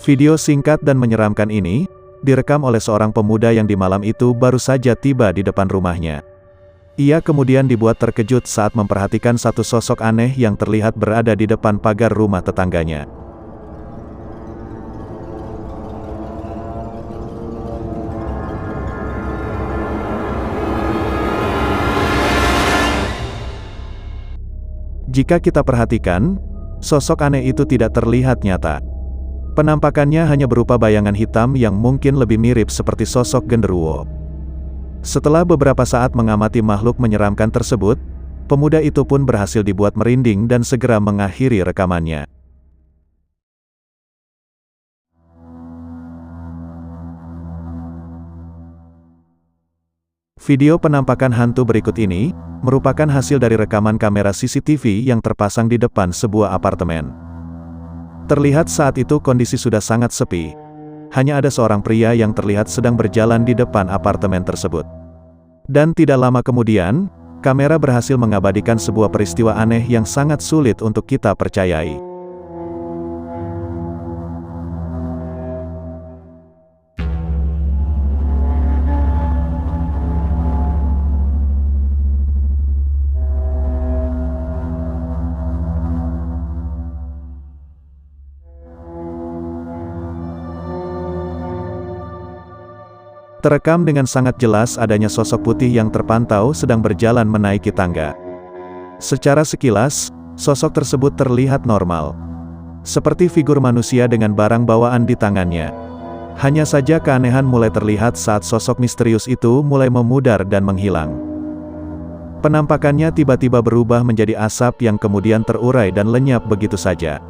Video singkat dan menyeramkan ini, direkam oleh seorang pemuda yang di malam itu baru saja tiba di depan rumahnya. Ia kemudian dibuat terkejut saat memperhatikan satu sosok aneh yang terlihat berada di depan pagar rumah tetangganya. Jika kita perhatikan, sosok aneh itu tidak terlihat nyata. Penampakannya hanya berupa bayangan hitam yang mungkin lebih mirip seperti sosok genderuwo. Setelah beberapa saat mengamati makhluk menyeramkan tersebut, pemuda itu pun berhasil dibuat merinding dan segera mengakhiri rekamannya. Video penampakan hantu berikut ini merupakan hasil dari rekaman kamera CCTV yang terpasang di depan sebuah apartemen. Terlihat saat itu kondisi sudah sangat sepi. Hanya ada seorang pria yang terlihat sedang berjalan di depan apartemen tersebut. Dan tidak lama kemudian, kamera berhasil mengabadikan sebuah peristiwa aneh yang sangat sulit untuk kita percayai. Terekam dengan sangat jelas adanya sosok putih yang terpantau sedang berjalan menaiki tangga. Secara sekilas, sosok tersebut terlihat normal. Seperti figur manusia dengan barang bawaan di tangannya. Hanya saja keanehan mulai terlihat saat sosok misterius itu mulai memudar dan menghilang. Penampakannya tiba-tiba berubah menjadi asap yang kemudian terurai dan lenyap begitu saja.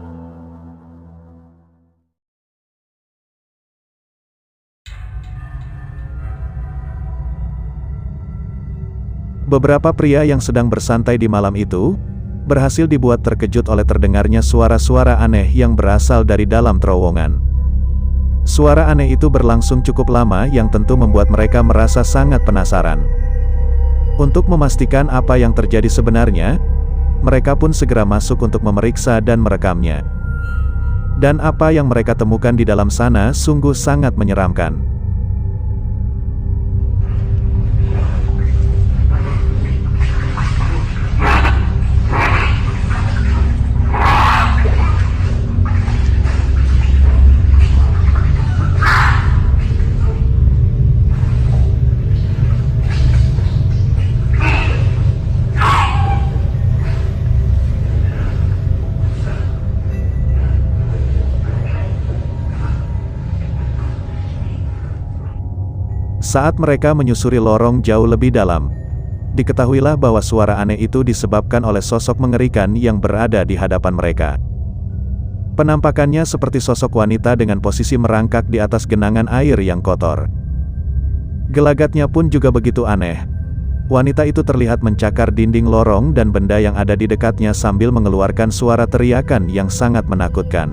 Beberapa pria yang sedang bersantai di malam itu, berhasil dibuat terkejut oleh terdengarnya suara-suara aneh yang berasal dari dalam terowongan. Suara aneh itu berlangsung cukup lama yang tentu membuat mereka merasa sangat penasaran. Untuk memastikan apa yang terjadi sebenarnya, mereka pun segera masuk untuk memeriksa dan merekamnya. Dan apa yang mereka temukan di dalam sana sungguh sangat menyeramkan. Saat mereka menyusuri lorong jauh lebih dalam, diketahuilah bahwa suara aneh itu disebabkan oleh sosok mengerikan yang berada di hadapan mereka. Penampakannya seperti sosok wanita dengan posisi merangkak di atas genangan air yang kotor. Gelagatnya pun juga begitu aneh. Wanita itu terlihat mencakar dinding lorong dan benda yang ada di dekatnya sambil mengeluarkan suara teriakan yang sangat menakutkan.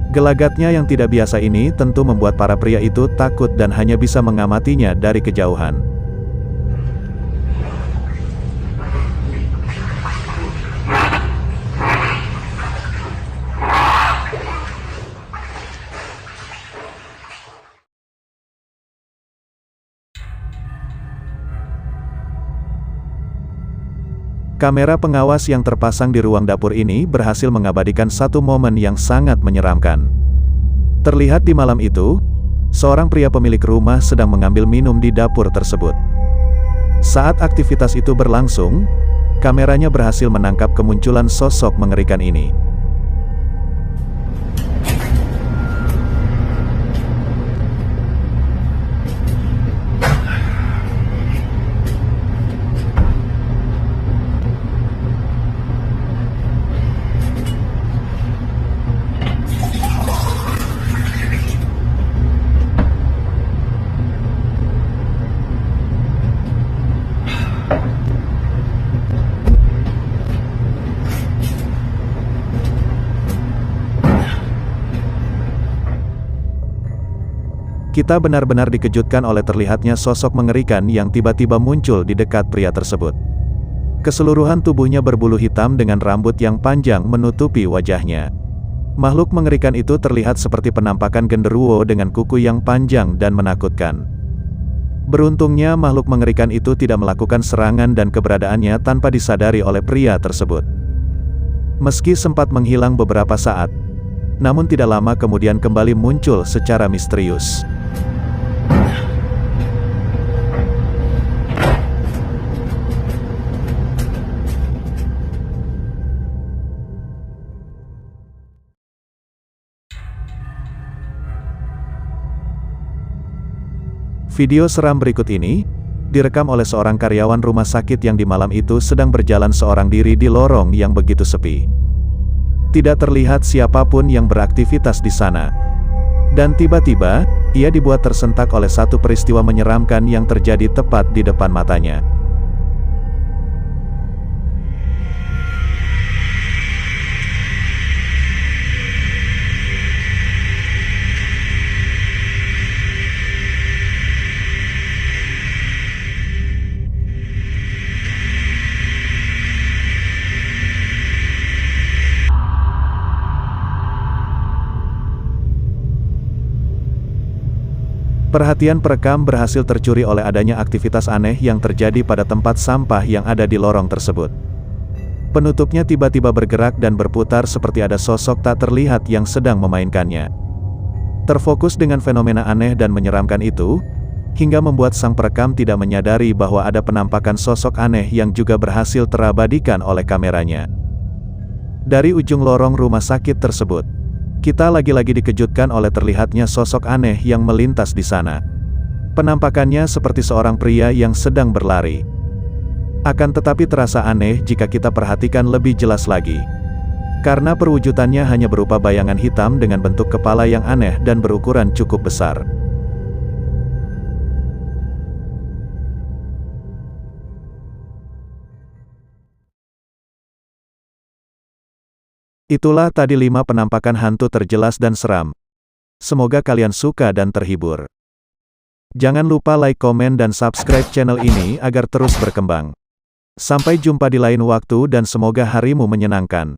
Gelagatnya yang tidak biasa ini tentu membuat para pria itu takut dan hanya bisa mengamatinya dari kejauhan. Kamera pengawas yang terpasang di ruang dapur ini berhasil mengabadikan satu momen yang sangat menyeramkan. Terlihat di malam itu, seorang pria pemilik rumah sedang mengambil minum di dapur tersebut. Saat aktivitas itu berlangsung, kameranya berhasil menangkap kemunculan sosok mengerikan ini. Kita benar-benar dikejutkan oleh terlihatnya sosok mengerikan yang tiba-tiba muncul di dekat pria tersebut. Keseluruhan tubuhnya berbulu hitam dengan rambut yang panjang menutupi wajahnya. Makhluk mengerikan itu terlihat seperti penampakan genderuwo dengan kuku yang panjang dan menakutkan. Beruntungnya makhluk mengerikan itu tidak melakukan serangan dan keberadaannya tanpa disadari oleh pria tersebut. Meski sempat menghilang beberapa saat, namun tidak lama kemudian kembali muncul secara misterius. Video seram berikut ini, direkam oleh seorang karyawan rumah sakit yang di malam itu sedang berjalan seorang diri di lorong yang begitu sepi. Tidak terlihat siapapun yang beraktivitas di sana. Dan tiba-tiba, ia dibuat tersentak oleh satu peristiwa menyeramkan yang terjadi tepat di depan matanya. Perhatian perekam berhasil tercuri oleh adanya aktivitas aneh yang terjadi pada tempat sampah yang ada di lorong tersebut. Penutupnya tiba-tiba bergerak dan berputar seperti ada sosok tak terlihat yang sedang memainkannya. Terfokus dengan fenomena aneh dan menyeramkan itu, hingga membuat sang perekam tidak menyadari bahwa ada penampakan sosok aneh yang juga berhasil terabadikan oleh kameranya. Dari ujung lorong rumah sakit tersebut, kita lagi-lagi dikejutkan oleh terlihatnya sosok aneh yang melintas di sana. Penampakannya seperti seorang pria yang sedang berlari. Akan tetapi terasa aneh jika kita perhatikan lebih jelas lagi. Karena perwujudannya hanya berupa bayangan hitam dengan bentuk kepala yang aneh dan berukuran cukup besar. Itulah tadi 5 penampakan hantu terjelas dan seram. Semoga kalian suka dan terhibur. Jangan lupa like, komen, dan subscribe channel ini agar terus berkembang. Sampai jumpa di lain waktu dan semoga harimu menyenangkan.